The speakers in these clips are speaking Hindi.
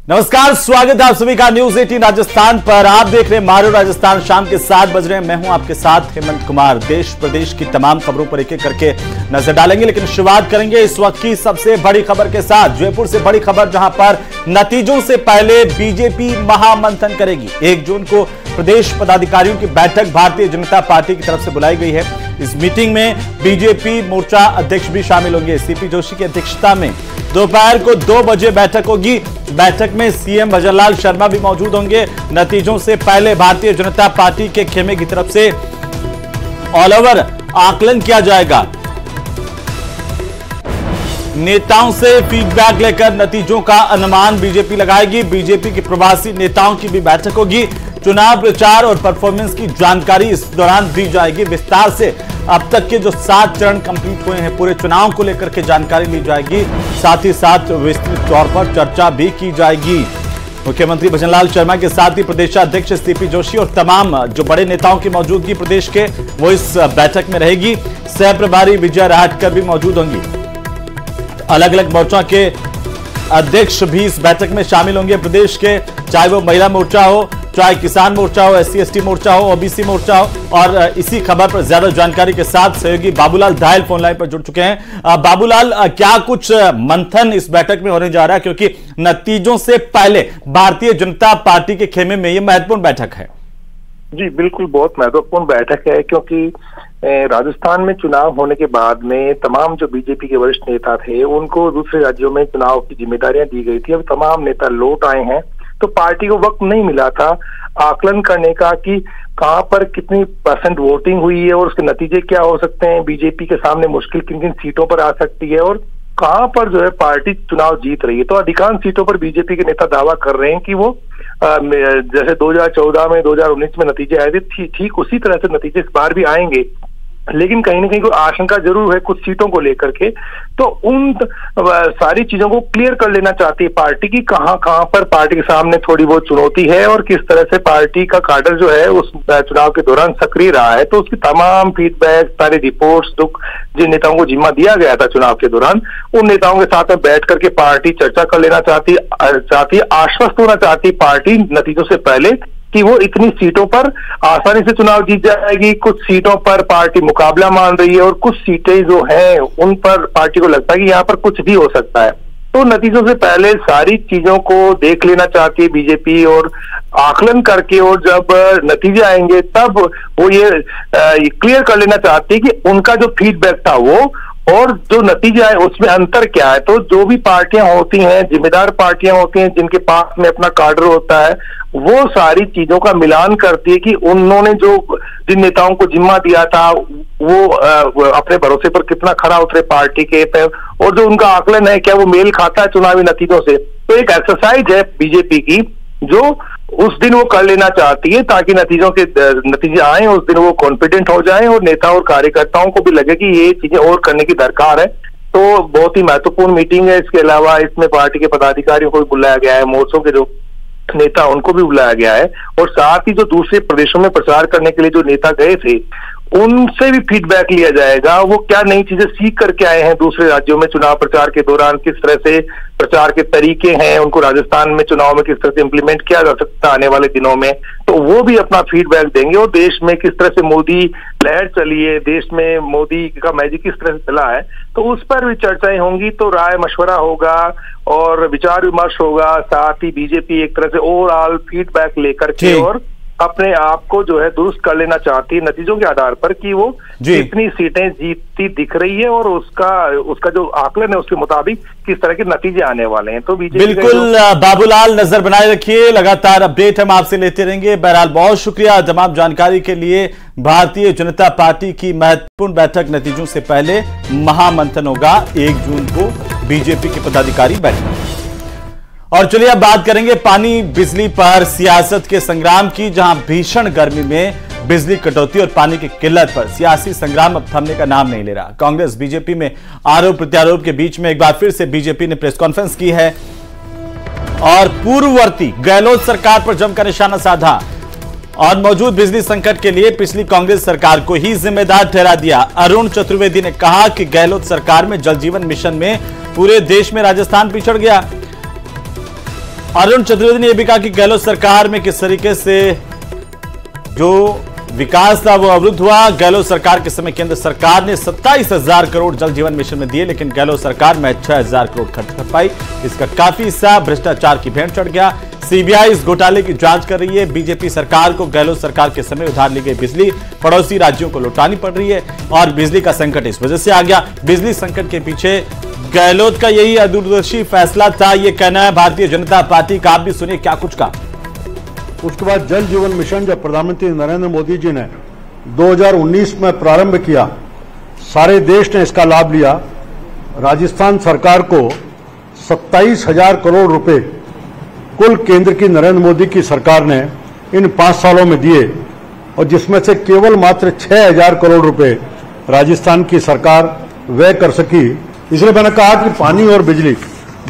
नमस्कार, स्वागत है आप सभी का न्यूज 18 राजस्थान पर। आप देख रहे हैं मारो राजस्थान। शाम के 7 बज रहे हैं। मैं हूं आपके साथ हेमंत कुमार। देश प्रदेश की तमाम खबरों पर एक एक करके नजर डालेंगे, लेकिन शुरुआत करेंगे इस वक्त की सबसे बड़ी खबर के साथ। जयपुर से बड़ी खबर, जहां पर नतीजों से पहले बीजेपी महामंथन करेगी। 1 जून को प्रदेश पदाधिकारियों की बैठक भारतीय जनता पार्टी की तरफ से बुलाई गई है। इस मीटिंग में बीजेपी मोर्चा अध्यक्ष भी शामिल होंगे। सीपी जोशी की अध्यक्षता में दोपहर को 2 बजे बैठक होगी। बैठक में सीएम भजनलाल शर्मा भी मौजूद होंगे। नतीजों से पहले भारतीय जनता पार्टी के खेमे की तरफ से ऑल ओवर आकलन किया जाएगा। नेताओं से फीडबैक लेकर नतीजों का अनुमान बीजेपी लगाएगी। बीजेपी के प्रवासी नेताओं की भी बैठक होगी। चुनाव प्रचार और परफॉर्मेंस की जानकारी इस दौरान दी जाएगी विस्तार से। अब तक के जो 7 चरण कंप्लीट हुए हैं, पूरे चुनाव को लेकर के जानकारी ली जाएगी। साथ ही साथ विस्तृत तौर पर चर्चा भी की जाएगी। मुख्यमंत्री भजनलाल शर्मा के साथ ही प्रदेशाध्यक्ष सीपी जोशी और तमाम जो बड़े नेताओं की मौजूदगी प्रदेश के, वो इस बैठक में रहेगी। सह प्रभारी विजय राहटकर भी मौजूद होंगी। अलग अलग मोर्चा के अध्यक्ष भी इस बैठक में शामिल होंगे प्रदेश के, चाहे वो महिला मोर्चा हो, चाहे किसान मोर्चा हो, SC/ST मोर्चा हो, OBC मोर्चा हो। और इसी खबर पर ज्यादा जानकारी के साथ सहयोगी बाबूलाल धायल फोन लाइन पर जुड़ चुके हैं। बाबूलाल, क्या कुछ मंथन इस बैठक में होने जा रहा है, क्योंकि नतीजों से पहले भारतीय जनता पार्टी के खेमे में यह महत्वपूर्ण बैठक है? जी बिल्कुल, बहुत महत्वपूर्ण बैठक है, क्योंकि राजस्थान में चुनाव होने के बाद में तमाम जो बीजेपी के वरिष्ठ नेता थे, उनको दूसरे राज्यों में चुनाव की जिम्मेदारियां दी गई थी। अब तमाम नेता लौट आए हैं, तो पार्टी को वक्त नहीं मिला था आकलन करने का कि कहां पर कितनी % वोटिंग हुई है और उसके नतीजे क्या हो सकते हैं, बीजेपी के सामने मुश्किल किन किन सीटों पर आ सकती है और कहां पर जो है पार्टी चुनाव जीत रही है। तो अधिकांश सीटों पर बीजेपी के नेता दावा कर रहे हैं कि वो जैसे 2014 में, 2019 में नतीजे आए थे, ठीक उसी तरह से नतीजे इस बार भी आएंगे। लेकिन कहीं ना कहीं कोई आशंका जरूर है कुछ सीटों को लेकर के। तो उन सारी चीजों को क्लियर कर लेना चाहती है पार्टी की, कहां पर पार्टी के सामने थोड़ी बहुत चुनौती है और किस तरह से पार्टी का काडर जो है उस चुनाव के दौरान सक्रिय रहा है। तो उसकी तमाम फीडबैक, सारी रिपोर्ट्स, जिन नेताओं को जिम्मा दिया गया था चुनाव के दौरान, उन नेताओं के साथ में बैठ करके पार्टी चर्चा कर लेना चाहती है। आश्वस्त होना चाहती पार्टी नतीजों से पहले कि वो इतनी सीटों पर आसानी से चुनाव जीत जाएगी। कुछ सीटों पर पार्टी मुकाबला मान रही है और कुछ सीटें जो हैं उन पर पार्टी को लगता है कि यहाँ पर कुछ भी हो सकता है। तो नतीजों से पहले सारी चीजों को देख लेना चाहती है बीजेपी और आकलन करके, और जब नतीजे आएंगे तब वो ये क्लियर कर लेना चाहती है कि उनका जो फीडबैक था वो और जो नतीजे आए उसमें अंतर क्या है। तो जो भी पार्टियां होती हैं, जिम्मेदार पार्टियां होती हैं, जिनके पास में अपना काडर होता है, वो सारी चीजों का मिलान करती है कि उन्होंने जो जिन नेताओं को जिम्मा दिया था वो अपने भरोसे पर कितना खरा उतरे पार्टी के पे, और जो उनका आकलन है क्या वो मेल खाता है चुनावी नतीजों से। तो एक एक्सरसाइज है बीजेपी की जो उस दिन वो कर लेना चाहती है, ताकि नतीजे आए उस दिन वो कॉन्फिडेंट हो जाए और नेता और कार्यकर्ताओं को भी लगे कि ये चीजें और करने की दरकार है। तो बहुत ही महत्वपूर्ण मीटिंग है। इसके अलावा इसमें पार्टी के पदाधिकारियों को भी बुलाया गया है, मोर्चों के जो नेता उनको भी बुलाया गया है, और साथ ही जो दूसरे प्रदेशों में प्रचार करने के लिए जो नेता गए थे उनसे भी फीडबैक लिया जाएगा। वो क्या नई चीजें सीख करके आए हैं दूसरे राज्यों में चुनाव प्रचार के दौरान, किस तरह से प्रचार के तरीके हैं, उनको राजस्थान में चुनाव में किस तरह से इंप्लीमेंट किया जा सकता है आने वाले दिनों में। तो वो भी अपना फीडबैक देंगे और देश में किस तरह से मोदी लहर चली है, देश में मोदी का मैजिक किस तरह से चला है, तो उस पर भी चर्चाएं होंगी। तो राय मशवरा होगा और विचार विमर्श होगा। साथ ही बीजेपी एक तरह से ओवरऑल फीडबैक लेकर के और अपने आप को जो है दुरुस्त कर लेना चाहती है नतीजों के आधार पर कि वो कितनी सीटें जीतती दिख रही है और उसका जो आकलन है उसके मुताबिक किस तरह के नतीजे आने वाले हैं। तो बीजेपी बिल्कुल बाबूलाल, नजर बनाए रखिए, लगातार अपडेट हम आपसे लेते रहेंगे। बहरहाल बहुत शुक्रिया तमाम जानकारी के लिए। भारतीय जनता पार्टी की महत्वपूर्ण बैठक नतीजों से पहले महामंथन होगा 1 जून को, बीजेपी के पदाधिकारी बैठेंगे। और चलिए अब बात करेंगे पानी बिजली पर सियासत के संग्राम की, जहां भीषण गर्मी में बिजली कटौती और पानी की किल्लत पर सियासी संग्राम अब थमने का नाम नहीं ले रहा। कांग्रेस बीजेपी में आरोप प्रत्यारोप के बीच में एक बार फिर से बीजेपी ने प्रेस कॉन्फ्रेंस की है और पूर्ववर्ती गहलोत सरकार पर जमकर निशाना साधा और मौजूद बिजली संकट के लिए पिछली कांग्रेस सरकार को ही जिम्मेदार ठहरा दिया। अरुण चतुर्वेदी ने कहा कि गहलोत सरकार में जल जीवन मिशन में पूरे देश में राजस्थान पिछड़ गया। अरुण चतुर्वेदी ने यह भी कहा कि गहलोत सरकार में किस तरीके से जो विकास था वो अवरुद्ध हुआ। गहलोत सरकार के समय केंद्र सरकार ने 27,000 करोड़ जल जीवन मिशन में दिए, लेकिन गहलोत सरकार में 6,000 करोड़ खर्च कर पाई। इसका काफी हिस्सा भ्रष्टाचार की भेंट चढ़ गया। सीबीआई इस घोटाले की जांच कर रही है। बीजेपी सरकार को गहलोत सरकार के समय उधार ली गई बिजली पड़ोसी राज्यों को लौटानी पड़ रही है और बिजली का संकट इस वजह से आ गया। बिजली संकट के पीछे गहलोत का यही अदूरदर्शी फैसला था, ये कहना है भारतीय जनता पार्टी का। आप भी सुनिए क्या कुछ कहा। उसके बाद जल जीवन मिशन जब प्रधानमंत्री नरेंद्र मोदी जी ने 2019 में प्रारंभ किया, सारे देश ने इसका लाभ लिया। राजस्थान सरकार को 27,000 करोड़ रुपए कुल केंद्र की नरेंद्र मोदी की सरकार ने इन 5 सालों में दिए और जिसमें से केवल मात्र 6,000 करोड़ रुपए राजस्थान की सरकार व्यय कर सकी। इसलिए मैंने कहा कि पानी और बिजली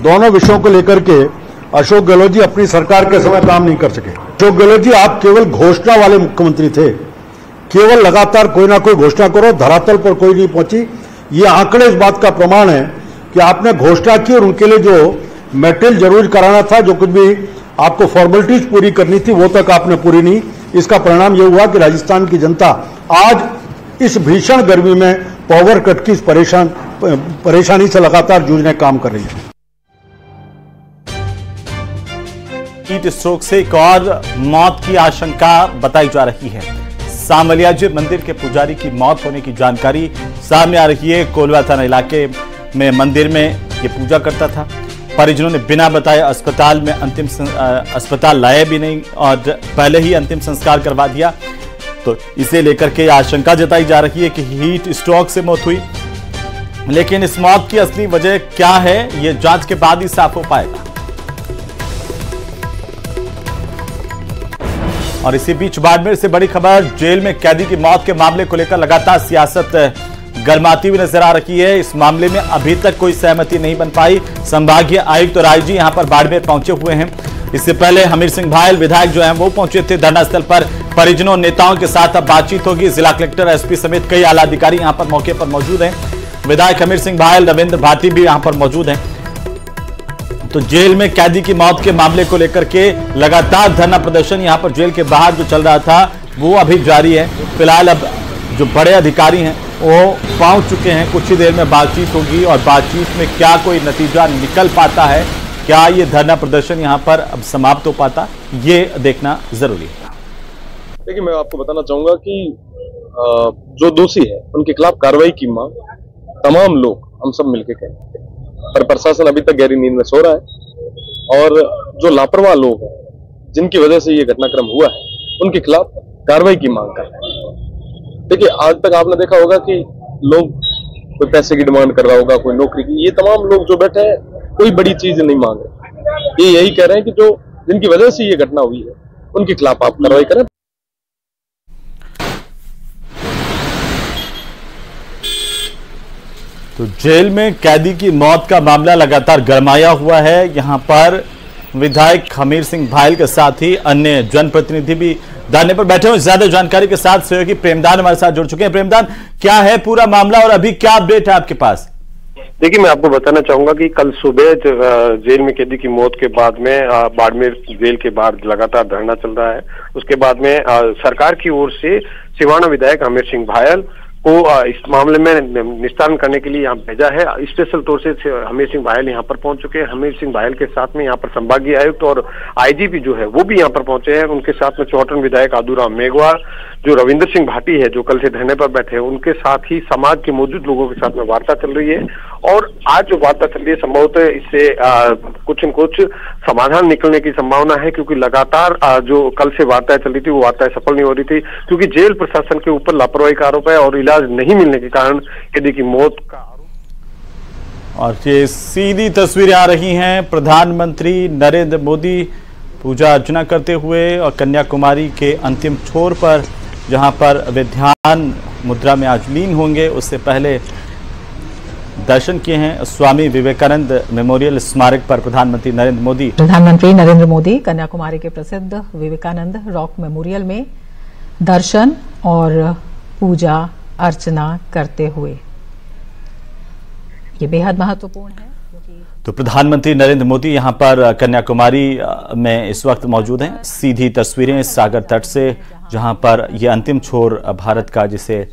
दोनों विषयों को लेकर के अशोक गहलोत जी अपनी सरकार के समय काम नहीं कर सके। अशोक गहलोत जी, आप केवल घोषणा वाले मुख्यमंत्री थे, केवल लगातार कोई ना कोई घोषणा करो, धरातल पर कोई नहीं पहुंची। ये आंकड़े इस बात का प्रमाण है कि आपने घोषणा की और उनके लिए जो मेटेरियल जरूर कराना था, जो कुछ भी आपको फॉर्मेलिटीज पूरी करनी थी, वो तक आपने पूरी नहीं। इसका परिणाम यह हुआ कि राजस्थान की जनता आज इस भीषण गर्मी में पावर कट की इस परेशानी से लगातार जूझने का काम कर रही है। हीट स्ट्रोक से एक और मौत की आशंका बताई जा रही है। सामलियाजी मंदिर के पुजारी की मौत होने की जानकारी सामने आ रही है। कोलवा थाना इलाके में मंदिर में ये पूजा करता था। परिजनों ने बिना बताए अस्पताल लाए भी नहीं और पहले ही अंतिम संस्कार करवा दिया। तो इसे लेकर के आशंका जताई जा रही है कि हीट स्ट्रोक से मौत हुई, लेकिन इस मौत की असली वजह क्या है ये जांच के बाद ही साफ हो पाएगा। और इसी बीच बाड़मेर से बड़ी खबर, जेल में कैदी की मौत के मामले को लेकर लगातार सियासत गरमाती हुई नजर आ रही है। इस मामले में अभी तक कोई सहमति नहीं बन पाई। संभागीय आयुक्त और आईजी यहां पर बाड़मेर पहुंचे हुए हैं। इससे पहले हमीर सिंह भायल विधायक जो हैं वो पहुंचे थे धरना स्थल पर। परिजनों नेताओं के साथ अब बातचीत होगी। जिला कलेक्टर, एसपी समेत कई आला अधिकारी यहां पर मौके पर मौजूद हैं। विधायक हमीर सिंह भायल, रविंद्र भाटी भी यहां पर मौजूद हैं। तो जेल में कैदी की मौत के मामले को लेकर के लगातार धरना प्रदर्शन यहां पर जेल के बाहर जो चल रहा था वो अभी जारी है। फिलहाल अब जो बड़े अधिकारी हैं वो पहुंच चुके हैं। कुछ ही देर में बातचीत होगी और बातचीत में क्या कोई नतीजा निकल पाता है, क्या ये धरना प्रदर्शन यहां पर अब समाप्त हो पाता, ये देखना जरूरी है। देखिए, मैं आपको बताना चाहूंगा कि जो दोषी है उनके खिलाफ कार्रवाई की मांग तमाम लोग हम सब मिलकर करें, पर प्रशासन अभी तक गहरी नींद में सो रहा है और जो लापरवाह लोग हैं जिनकी वजह से ये घटनाक्रम हुआ है उनके खिलाफ कार्रवाई की मांग कर रहे हैं। देखिए, आज तक आपने देखा होगा कि लोग कोई पैसे की डिमांड कर रहा होगा, कोई नौकरी की। ये तमाम लोग जो बैठे हैं कोई बड़ी चीज नहीं मांग रहे, ये यही कह रहे हैं कि जो जिनकी वजह से ये घटना हुई है उनके खिलाफ आप कार्रवाई करें। तो जेल में कैदी की मौत का मामला लगातार गरमाया हुआ है। यहां पर विधायक हमीर सिंह भायल के साथ ही अन्य जनप्रतिनिधि भी धरने पर बैठे हुए। ज्यादा जानकारी के साथ सहयोगी प्रेमदान हमारे साथ जुड़ चुके हैं। प्रेमदान, क्या है पूरा मामला और अभी क्या अपडेट है आपके पास? देखिए, मैं आपको बताना चाहूंगा कि कल सुबह जेल में कैदी की मौत के बाद में बाड़मेर जेल के बाहर लगातार धरना चल रहा है। उसके बाद में सरकार की ओर से सिवाना विधायक हमीर सिंह भायल को इस मामले में निस्तारण करने के लिए यहाँ भेजा है। स्पेशल तौर से हमीर सिंह भायल यहाँ पर पहुंच चुके हैं। हमीर सिंह भायल के साथ में यहाँ पर संभागीय आयुक्त और आईजीपी जो है वो भी यहाँ पर पहुंचे हैं। उनके साथ में चौहटन विधायक आदूराम मेघवाल, जो रविंद्र सिंह भाटी है जो कल से धरने पर बैठे हैं, उनके साथ ही समाज के मौजूद लोगों के साथ में वार्ता चल रही है। और आज जो वार्ता चल रही है संभवतः इससे कुछ न कुछ समाधान निकलने की संभावना है, क्योंकि लगातार जो कल से वार्ताएं चल रही थी वो वार्ताएं सफल नहीं हो रही थी, क्योंकि जेल प्रशासन के ऊपर लापरवाही का आरोप है और इलाज नहीं मिलने के कारण कैदी की मौत का आरोप। और ये सीधी तस्वीरें आ रही हैं प्रधानमंत्री नरेंद्र मोदी पूजा अर्चना करते हुए और कन्याकुमारी के अंतिम छोर पर जहां पर वे ध्यान मुद्रा में आज लीन होंगे, उससे पहले दर्शन किए हैं स्वामी विवेकानंद मेमोरियल स्मारक पर। प्रधानमंत्री नरेंद्र मोदी कन्याकुमारी के प्रसिद्ध विवेकानंद रॉक मेमोरियल में दर्शन और पूजा अर्चना करते हुए। ये बेहद महत्वपूर्ण है क्योंकि तो प्रधानमंत्री नरेंद्र मोदी यहां पर कन्याकुमारी में इस वक्त मौजूद हैं। सीधी तस्वीरें सागर तट से, जहां पर यह अंतिम छोर भारत का, जिसे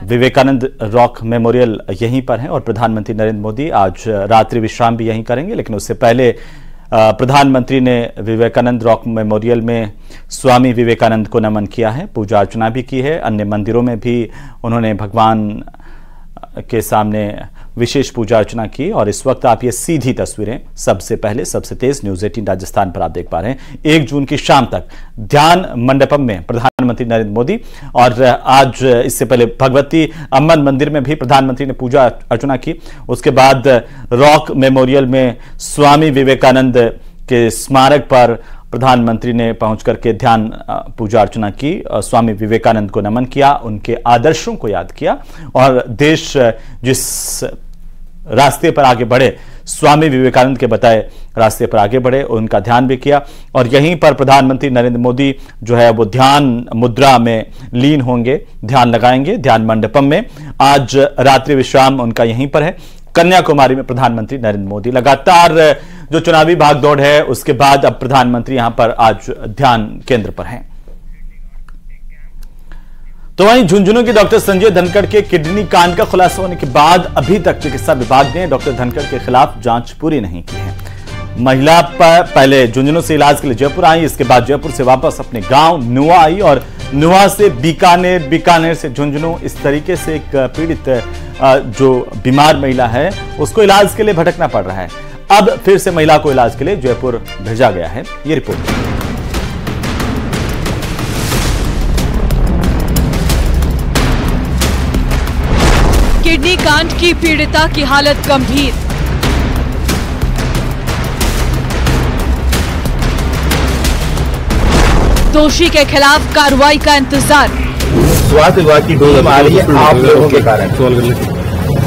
विवेकानंद रॉक मेमोरियल यहीं पर है और प्रधानमंत्री नरेंद्र मोदी आज रात्रि विश्राम भी यहीं करेंगे। लेकिन उससे पहले प्रधानमंत्री ने विवेकानंद रॉक मेमोरियल में स्वामी विवेकानंद को नमन किया है, पूजा अर्चना भी की है। अन्य मंदिरों में भी उन्होंने भगवान के सामने विशेष पूजा अर्चना की। और इस वक्त आप ये सीधी तस्वीरें सबसे पहले सबसे तेज न्यूज़ 18 राजस्थान पर आप देख पा रहे हैं। 1 जून की शाम तक ध्यान मंडपम में प्रधानमंत्री नरेंद्र मोदी, और आज इससे पहले भगवती अम्मन मंदिर में भी प्रधानमंत्री ने पूजा अर्चना की। उसके बाद रॉक मेमोरियल में स्वामी विवेकानंद के स्मारक पर प्रधानमंत्री ने पहुंच करके ध्यान पूजा अर्चना की, स्वामी विवेकानंद को नमन किया, उनके आदर्शों को याद किया और देश जिस रास्ते पर आगे बढ़े, स्वामी विवेकानंद के बताए रास्ते पर आगे बढ़े, उनका ध्यान भी किया। और यहीं पर प्रधानमंत्री नरेंद्र मोदी जो है वो ध्यान मुद्रा में लीन होंगे, ध्यान लगाएंगे ध्यान मंडपम में। आज रात्रि विश्राम उनका यहीं पर है। कन्याकुमारी में प्रधानमंत्री नरेंद्र मोदी लगातार जो चुनावी भागदौड़ है उसके बाद अब प्रधानमंत्री यहां पर आज ध्यान केंद्र पर हैं। तो वहीं झुंझुनू के डॉक्टर संजय धनखड़ के किडनी कांड का खुलासा होने के बाद अभी तक चिकित्सा विभाग ने डॉक्टर धनखड़ के खिलाफ जांच पूरी नहीं की है। महिला पहले झुंझुनू से इलाज के लिए जयपुर आई, इसके बाद जयपुर से वापस अपने गांव नुआ आई और नुआ से बीकानेर, बीकानेर से झुंझुनू। इस तरीके से एक पीड़ित जो बीमार महिला है उसको इलाज के लिए भटकना पड़ रहा है। अब फिर से महिला को इलाज के लिए जयपुर भेजा गया है। ये रिपोर्ट। किडनी कांड की पीड़िता की हालत गंभीर। दोषी के खिलाफ कार्रवाई का इंतजार। स्वास्थ्य विभाग की टीम आ रही है आप लोगों के कारण,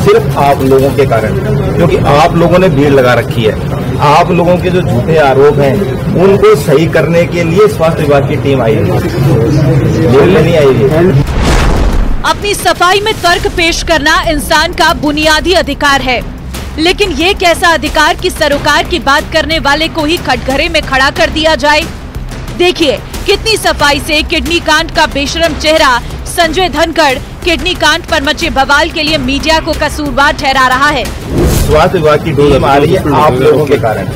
सिर्फ आप लोगों के कारण, क्योंकि आप लोगों ने भीड़ लगा रखी है। आप लोगों के जो झूठे आरोप हैं उनको सही करने के लिए स्वास्थ्य विभाग की टीम आई है, भीड़ नहीं आई है। अपनी सफाई में तर्क पेश करना इंसान का बुनियादी अधिकार है, लेकिन ये कैसा अधिकार कि सरोकार की बात करने वाले को ही कटघरे में खड़ा कर दिया जाए। देखिए कितनी सफाई से किडनी कांड का बेशरम चेहरा संजय धनखड़ किडनी कांड पर मचे बवाल के लिए मीडिया को कसूरवार ठहरा रहा है। स्वास्थ्य विभाग की टीम आ रही है आप लोगों के कारण,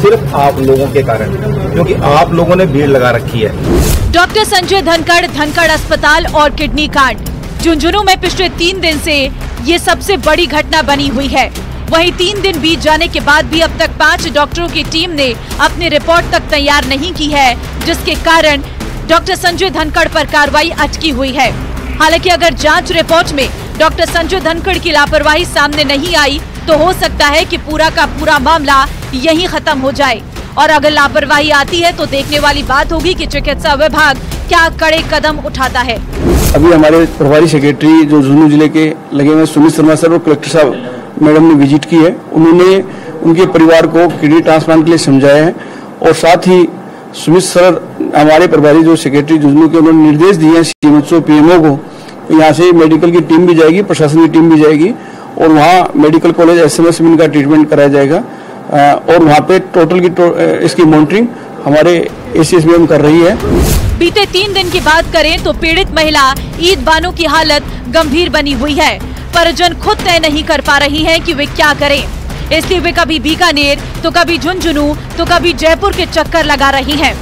सिर्फ आप लोगों के कारण, क्योंकि आप लोगों ने भीड़ लगा रखी है। डॉक्टर संजय धनखड़, धनखड़ अस्पताल और किडनी कांड। झुंझुनू में पिछले 3 दिन से ये सबसे बड़ी घटना बनी हुई है। वहीं 3 दिन बीत जाने के बाद भी अब तक 5 डॉक्टरों की टीम ने अपनी रिपोर्ट तक तैयार नहीं की है, जिसके कारण डॉक्टर संजय धनखड़ पर कार्रवाई अटकी हुई है। हालांकि अगर जांच रिपोर्ट में डॉक्टर संजय धनखड़ की लापरवाही सामने नहीं आई तो हो सकता है कि पूरा का पूरा मामला यहीं खत्म हो जाए, और अगर लापरवाही आती है तो देखने वाली बात होगी कि चिकित्सा विभाग क्या कड़े कदम उठाता है। अभी हमारे प्रभारी सेक्रेटरी जो झुंझुनू जिले के लगे हुए सुमित शर्मा सर और कलेक्टर साहब मैडम ने विजिट की है। उन्होंने उनके परिवार को किडनी ट्रांसप्लांट के लिए समझाया है, और साथ ही सुमित सर हमारे प्रभारी जो सेक्रेटरी झुंझुनू के, उन्होंने निर्देश दिए हैं सीएमएचओ पीएमओ को, यहाँ से मेडिकल की टीम भी जाएगी, प्रशासन की टीम भी जाएगी, और वहाँ मेडिकल कॉलेज एसएमएस में इनका ट्रीटमेंट कराया जाएगा, और वहाँ पे टोटल इसकी मॉनिटरिंग हमारे एसीएसबीएम कर रही है। बीते 3 दिन की बात करें तो पीड़ित महिला ईद बानो की हालत गंभीर बनी हुई है। परिजन खुद तय नहीं कर पा रही हैं कि वे क्या करें, इसलिए वे कभी बीकानेर तो कभी झुंझुनू तो कभी जयपुर के चक्कर लगा रही हैं।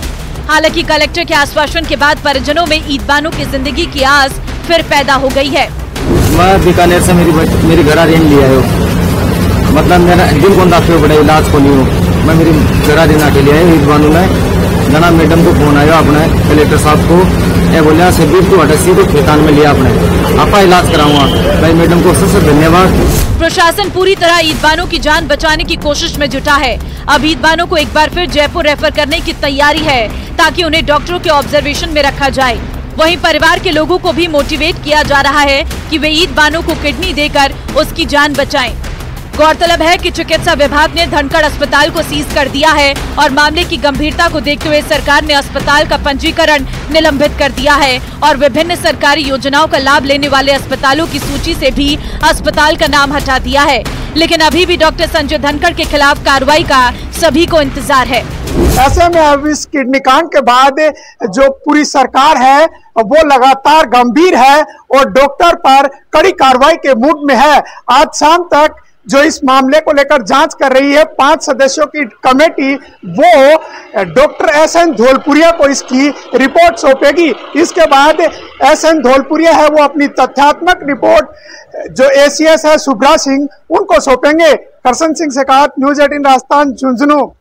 हालांकि कलेक्टर के आश्वासन के बाद परिजनों में ईद बानो की जिंदगी की आस फिर पैदा हो गई है। मैं बीकानेर से मेरी घर रेंट लिया है, मतलब मेरा दिल को दाखिल बड़ा इलाज को नहीं हो, मैं मेरी घर रेंट आके लिया है। ईद बानो में जना मैडम को फोन आया अपने कलेक्टर साहब को, ये बोलिया सिर्फ तो अटसी को खेतान में लिया अपने आपा इलाज कराऊंगा। भाई मैडम को सबसे धन्यवाद। प्रशासन पूरी तरह ईद बानो की जान बचाने की कोशिश में जुटा है। अब ईद बानो को एक बार फिर जयपुर रेफर करने की तैयारी है ताकि उन्हें डॉक्टरों के ऑब्जर्वेशन में रखा जाए। वहीं परिवार के लोगों को भी मोटिवेट किया जा रहा है कि वे ईद बानो को किडनी देकर उसकी जान बचाएं। गौरतलब है कि चिकित्सा विभाग ने धनखड़ अस्पताल को सीज कर दिया है और मामले की गंभीरता को देखते हुए सरकार ने अस्पताल का पंजीकरण निलंबित कर दिया है और विभिन्न सरकारी योजनाओं का लाभ लेने वाले अस्पतालों की सूची से भी अस्पताल का नाम हटा दिया है। लेकिन अभी भी डॉक्टर संजय धनखड़ के खिलाफ कार्रवाई का सभी को इंतजार है। ऐसे में अब इस किडनी कांड के बाद जो पूरी सरकार है वो लगातार गंभीर है और डॉक्टर पर कड़ी कार्रवाई के मूड में है। आज शाम तक जो इस मामले को लेकर जांच कर रही है 5 सदस्यों की कमेटी, वो डॉक्टर एसएन धौलपुरिया को इसकी रिपोर्ट सौंपेगी। इसके बाद एसएन धौलपुरिया है वो अपनी तथ्यात्मक रिपोर्ट जो एसीएस है सुब्रा सिंह उनको सौंपेंगे। करसन सिंह शेखावत, न्यूज़ 18 राजस्थान, झुंझुनू।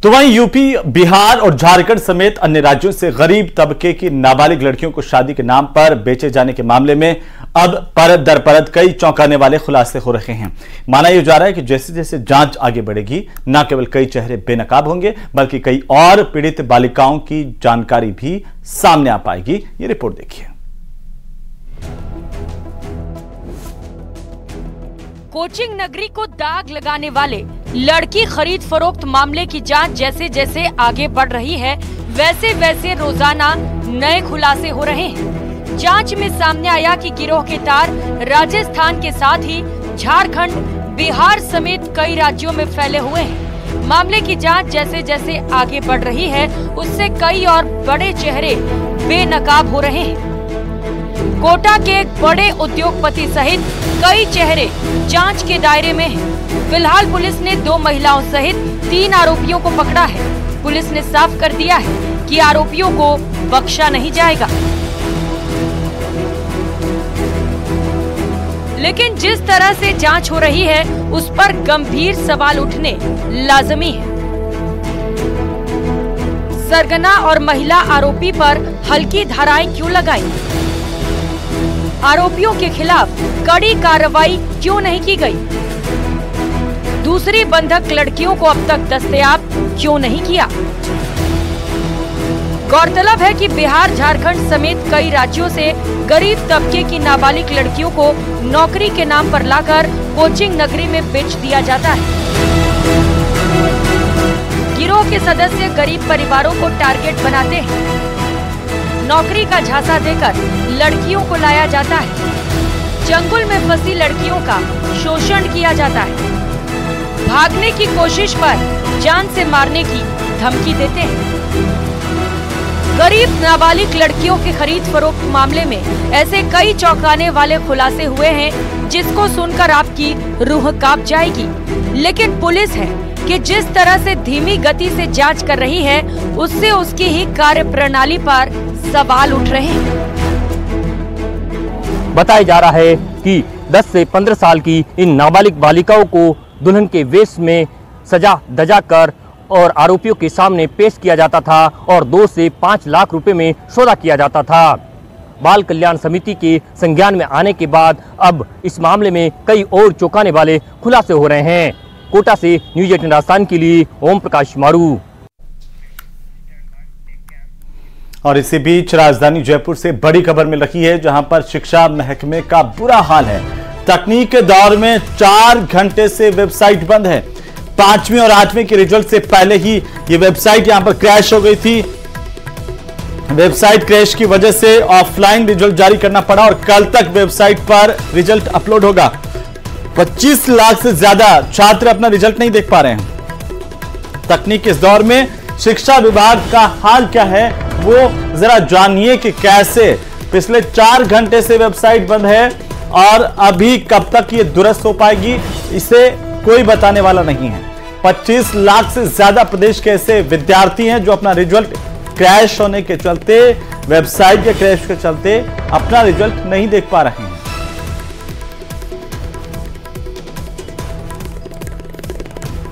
तो वहीं यूपी, बिहार और झारखंड समेत अन्य राज्यों से गरीब तबके की नाबालिग लड़कियों को शादी के नाम पर बेचे जाने के मामले में अब परत दर परत कई चौंकाने वाले खुलासे हो रहे हैं। माना यह जा रहा है कि जैसे जैसे जांच आगे बढ़ेगी, न केवल कई चेहरे बेनकाब होंगे बल्कि कई और पीड़ित बालिकाओं की जानकारी भी सामने आ पाएगी। ये रिपोर्ट देखिए। कोचिंग नगरी को दाग लगाने वाले लड़की खरीद फरोख्त मामले की जांच जैसे जैसे आगे बढ़ रही है, वैसे वैसे रोजाना नए खुलासे हो रहे हैं। जांच में सामने आया कि गिरोह के तार राजस्थान के साथ ही झारखंड, बिहार समेत कई राज्यों में फैले हुए हैं। मामले की जांच जैसे जैसे आगे बढ़ रही है, उससे कई और बड़े चेहरे बेनकाब हो रहे हैं। कोटा के एक बड़े उद्योगपति सहित कई चेहरे जांच के दायरे में हैं। फिलहाल पुलिस ने 2 महिलाओं सहित 3 आरोपियों को पकड़ा है। पुलिस ने साफ कर दिया है कि आरोपियों को बख्शा नहीं जाएगा। लेकिन जिस तरह से जांच हो रही है उस पर गंभीर सवाल उठने लाजमी है। सरगना और महिला आरोपी पर हल्की धाराएं क्यों लगाई? आरोपियों के खिलाफ कड़ी कार्रवाई क्यों नहीं की गई? दूसरी बंधक लड़कियों को अब तक दस्तयाब क्यों नहीं किया? गौरतलब है कि बिहार, झारखंड समेत कई राज्यों से गरीब तबके की नाबालिग लड़कियों को नौकरी के नाम पर लाकर कोचिंग नगरी में बेच दिया जाता है। गिरोह के सदस्य गरीब परिवारों को टारगेट बनाते हैं। नौकरी का झांसा देकर लड़कियों को लाया जाता है। जंगल में फंसी लड़कियों का शोषण किया जाता है। भागने की कोशिश पर जान से मारने की धमकी देते हैं। गरीब नाबालिग लड़कियों के खरीद फरोख्त मामले में ऐसे कई चौंकाने वाले खुलासे हुए हैं जिसको सुनकर आपकी रूह कांप जाएगी। लेकिन पुलिस है कि जिस तरह से धीमी गति से जांच कर रही है, उससे उसकी ही कार्यप्रणाली पर सवाल उठ रहे हैं। बताया जा रहा है कि 10 से 15 साल की इन नाबालिग बालिकाओं को दुल्हन के वेश में सजा धजा कर और आरोपियों के सामने पेश किया जाता था और 2 से 5 लाख रुपए में सौदा किया जाता था। बाल कल्याण समिति के संज्ञान में आने के बाद अब इस मामले में कई और चौंकाने वाले खुलासे हो रहे हैं। कोटा से न्यूज़ 18 राजस्थान के लिए ओम प्रकाश मारू। और इसी बीच राजधानी जयपुर से बड़ी खबर मिल रही है, जहां पर शिक्षा महकमे का बुरा हाल है। तकनीक के दौर में 4 घंटे से वेबसाइट बंद है। 5वीं और 8वीं के रिजल्ट से पहले ही ये वेबसाइट यहां पर क्रैश हो गई थी। वेबसाइट क्रैश की वजह से ऑफलाइन रिजल्ट जारी करना पड़ा और कल तक वेबसाइट पर रिजल्ट अपलोड होगा। 25 लाख से ज्यादा छात्र अपना रिजल्ट नहीं देख पा रहे हैं। तकनीक के इस दौर में शिक्षा विभाग का हाल क्या है, वो जरा जानिए कि कैसे पिछले 4 घंटे से वेबसाइट बंद है और अभी कब तक ये दुरुस्त हो पाएगी, इसे कोई बताने वाला नहीं है। 25 लाख से ज्यादा प्रदेश के ऐसे विद्यार्थी हैं जो अपना रिजल्ट क्रैश होने के चलते, वेबसाइट के क्रैश के चलते अपना रिजल्ट नहीं देख पा रहे हैं।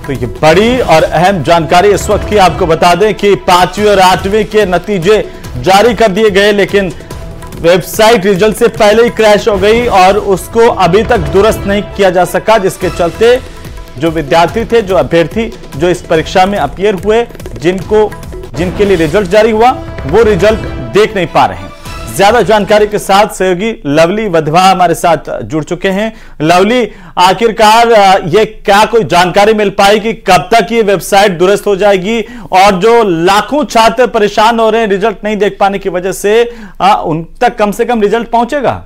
तो ये बड़ी और अहम जानकारी इस वक्त की आपको बता दें कि 5वीं और 8वीं के नतीजे जारी कर दिए गए, लेकिन वेबसाइट रिजल्ट से पहले ही क्रैश हो गई और उसको अभी तक दुरुस्त नहीं किया जा सका, जिसके चलते जो विद्यार्थी थे, जो अभ्यर्थी जो इस परीक्षा में अपीयर हुए, जिनके लिए रिजल्ट जारी हुआ, वो रिजल्ट देख नहीं पा रहे हैं। ज्यादा जानकारी के साथ सहयोगी लवली वधवा हमारे साथ जुड़ चुके हैं। लवली, आखिरकार ये क्या कोई जानकारी मिल पाई कि कब तक ये वेबसाइट दुरुस्त हो जाएगी और जो लाखों छात्र परेशान हो रहे हैं रिजल्ट नहीं देख पाने की वजह से, उन तक कम से कम रिजल्ट पहुंचेगा?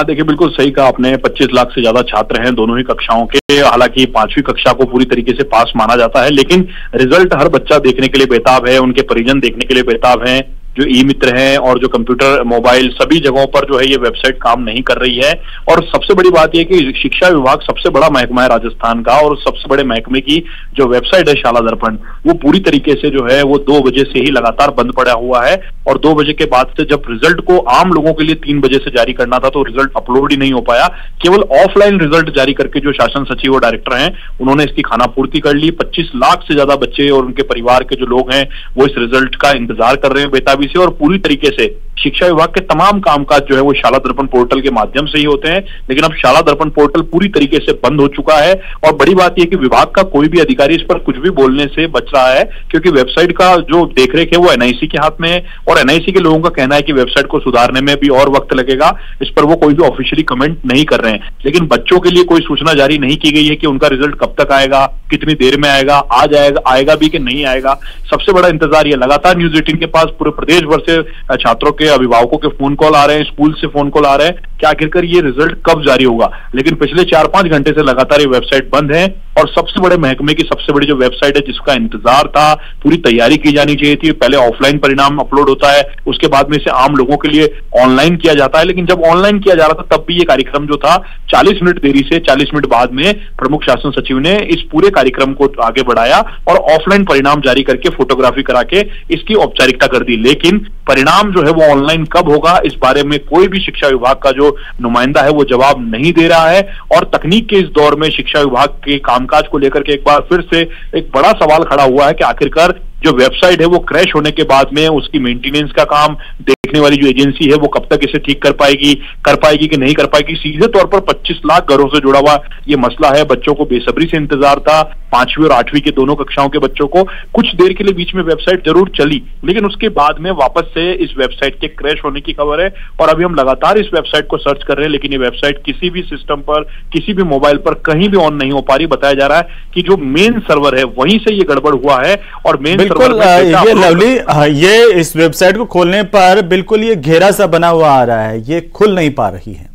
देखिए बिल्कुल सही कहा आपने, 25 लाख से ज्यादा छात्र हैं दोनों ही कक्षाओं के। हालांकि 5वीं कक्षा को पूरी तरीके से पास माना जाता है, लेकिन रिजल्ट हर बच्चा देखने के लिए बेताब है, उनके परिजन देखने के लिए बेताब हैं। जो ई मित्र हैं और जो कंप्यूटर मोबाइल सभी जगहों पर जो है ये वेबसाइट काम नहीं कर रही है। और सबसे बड़ी बात यह कि शिक्षा विभाग सबसे बड़ा महकमा है राजस्थान का, और सबसे बड़े महकमे की जो वेबसाइट है शाला दर्पण, वो पूरी तरीके से जो है वो 2 बजे से ही लगातार बंद पड़ा हुआ है। और 2 बजे के बाद से जब रिजल्ट को आम लोगों के लिए 3 बजे से जारी करना था तो रिजल्ट अपलोड ही नहीं हो पाया। केवल ऑफलाइन रिजल्ट जारी करके जो शासन सचिव और डायरेक्टर हैं उन्होंने इसकी खानापूर्ति कर ली। 25 लाख से ज्यादा बच्चे और उनके परिवार के जो लोग हैं वो इस रिजल्ट का इंतजार कर रहे हैं बेताबी से। और पूरी तरीके से शिक्षा विभाग के तमाम कामकाज जो है वो शाला दर्पण पोर्टल के माध्यम से ही होते हैं, लेकिन अब शाला दर्पण पोर्टल पूरी तरीके से बंद हो चुका है। और बड़ी बात यह कि विभाग का कोई भी अधिकारी इस पर कुछ भी बोलने से बच रहा है, क्योंकि वेबसाइट का जो देखरेख है वो एनआईसी के हाथ में है, और एनआईसी के लोगों का कहना है कि वेबसाइट को सुधारने में भी और वक्त लगेगा। इस पर वो कोई भी ऑफिशियली कमेंट नहीं कर रहे हैं। लेकिन बच्चों के लिए कोई सूचना जारी नहीं की गई है कि उनका रिजल्ट कब तक आएगा, कितनी देर में आएगा, आ जाएगा, आएगा भी कि नहीं आएगा। सबसे बड़ा इंतजार ये लगातार न्यूज 18 के पास पूरे प्रदेश भर से छात्रों के अभिभावकों के फोन कॉल आ रहे हैं, स्कूल से फोन कॉल आ रहे हैं कि आखिरकार ये रिजल्ट कब जारी होगा। लेकिन पिछले 4-5 घंटे से लगातार ये वेबसाइट बंद है। और सबसे बड़े महकमे की सबसे बड़ी जो वेबसाइट है जिसका इंतजार था, पूरी तैयारी की जानी चाहिए थी, पहले ऑफलाइन परिणाम अपलोड होता है, उसके बाद में से आम लोगों के लिए ऑनलाइन किया जाता है। लेकिन जब ऑनलाइन किया जा रहा था तब भी ये कार्यक्रम जो था 40 मिनट देरी से 40 मिनट बाद में प्रमुख शासन सचिव ने इस पूरे कार्यक्रम को आगे बढ़ाया और ऑफलाइन परिणाम जारी करके फोटोग्राफी करा के इसकी औपचारिकता कर दी। लेकिन परिणाम जो है वो ऑनलाइन कब होगा इस बारे में कोई भी शिक्षा विभाग का जो नुमाइंदा है वो जवाब नहीं दे रहा है। और तकनीक के इस दौर में शिक्षा विभाग के कामकाज को लेकर के एक बार फिर से एक बड़ा सवाल खड़ा हुआ है कि आखिरकार जो वेबसाइट है वो क्रैश होने के बाद में उसकी मेंटेनेंस का काम देखने वाली जो एजेंसी है वो कब तक इसे ठीक कर पाएगी कि नहीं कर पाएगी। सीधे तौर पर 25 लाख घरों से जुड़ा हुआ ये मसला है। बच्चों को बेसब्री से इंतजार था, 5वीं और 8वीं के दोनों कक्षाओं के बच्चों को। कुछ देर के लिए बीच में वेबसाइट जरूर चली, लेकिन उसके बाद में वापस से इस वेबसाइट के क्रैश होने की खबर है। और अभी हम लगातार इस वेबसाइट को सर्च कर रहे हैं, लेकिन ये वेबसाइट किसी भी सिस्टम पर, किसी भी मोबाइल पर कहीं भी ऑन नहीं हो पा रही। बताया जा रहा है कि जो मेन सर्वर है वहीं से ये गड़बड़ हुआ है। और मेन बिल्कुल ये लवली, ये इस वेबसाइट को खोलने पर बिल्कुल ये घेरा सा बना हुआ आ रहा है, ये खुल नहीं पा रही है।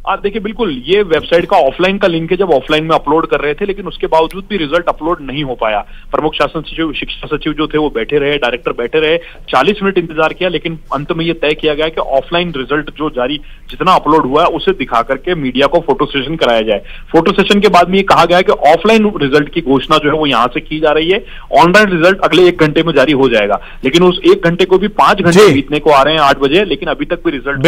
आप देखिए बिल्कुल ये वेबसाइट का ऑफलाइन का लिंक है, जब ऑफलाइन में अपलोड कर रहे थे लेकिन उसके बावजूद भी रिजल्ट अपलोड नहीं हो पाया। प्रमुख शासन सचिव, शिक्षा सचिव जो थे वो बैठे रहे, डायरेक्टर बैठे रहे, 40 मिनट इंतजार किया, लेकिन अंत में ये तय किया गया कि ऑफलाइन रिजल्ट जो जारी जितना अपलोड हुआ है उसे दिखा करके मीडिया को फोटो सेशन कराया जाए। फोटो सेशन के बाद में ये कहा गया कि ऑफलाइन रिजल्ट की घोषणा जो है वो यहाँ से की जा रही है, ऑनलाइन रिजल्ट अगले 1 घंटे में जारी हो जाएगा। लेकिन उस 1 घंटे को भी 5 घंटे बीतने को आ रहे हैं 8 बजे, लेकिन अभी तक भी रिजल्ट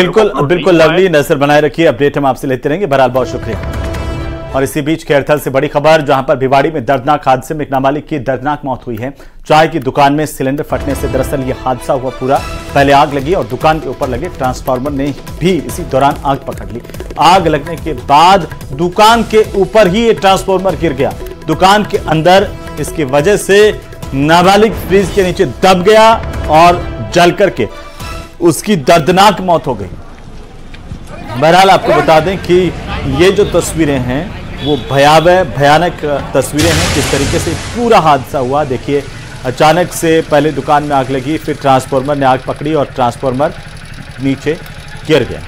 बिल्कुल लवली, नजर बनाए रखिए, अपडेट हम आपसे लेते रहेंगे। बहरहाल बहुत शुक्रिया। और इसी बीच खैरथल से बड़ी खबर, जहां पर भिवाड़ी में दर्दनाक हादसे में एक नाबालिग की दर्दनाक मौत हुई है। चाय की दुकान में सिलेंडर फटने से दरअसल यह हादसा हुआ पूरा। पहले आग लगी और दुकान के ऊपर लगे ट्रांसफार्मर ने भी इसी दौरान आग पकड़ ली। आग लगने के बाद दुकान के ऊपर ही ये ट्रांसफार्मर गिर गया, दुकान के अंदर। इसकी वजह से नाबालिग फ्रिज के नीचे दब गया और जल करके उसकी दर्दनाक मौत हो गई। बहरहाल आपको बता दें कि ये जो तस्वीरें हैं वो भयानक तस्वीरें हैं, किस तरीके से पूरा हादसा हुआ। देखिए, अचानक से पहले दुकान में आग लगी, फिर ट्रांसफार्मर ने आग पकड़ी और ट्रांसफार्मर नीचे गिर गया।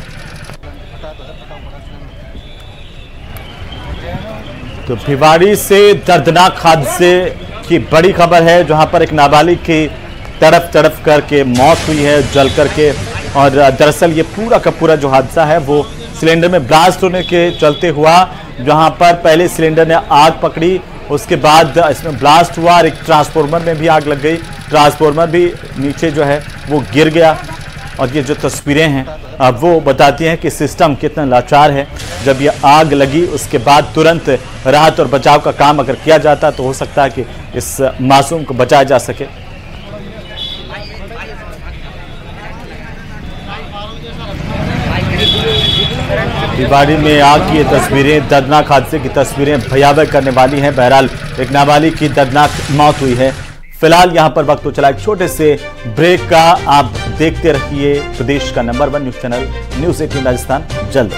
तो भिवाड़ी से दर्दनाक हादसे की बड़ी खबर है, जहां पर एक नाबालिग की तड़प करके मौत हुई है, जल करके। और दरअसल ये पूरा का पूरा जो हादसा है वो सिलेंडर में ब्लास्ट होने के चलते हुआ, जहां पर पहले सिलेंडर ने आग पकड़ी, उसके बाद इसमें ब्लास्ट हुआ और एक ट्रांसफार्मर में भी आग लग गई, ट्रांसफार्मर भी नीचे जो है वो गिर गया। और ये जो तस्वीरें हैं अब वो बताती हैं कि सिस्टम कितना लाचार है। जब ये आग लगी उसके बाद तुरंत राहत और बचाव का काम अगर किया जाता तो हो सकता है कि इस मासूम को बचाया जा सके। भिवाड़ी में आग की ये तस्वीरें, दर्दनाक हादसे की तस्वीरें भयावह करने वाली हैं। बहरहाल एक नाबालिग की दर्दनाक मौत हुई है। फिलहाल यहां पर वक्त तो चला एक छोटे से ब्रेक का। आप देखते रहिए प्रदेश का number 1 news channel news 18 Rajasthan. जल्द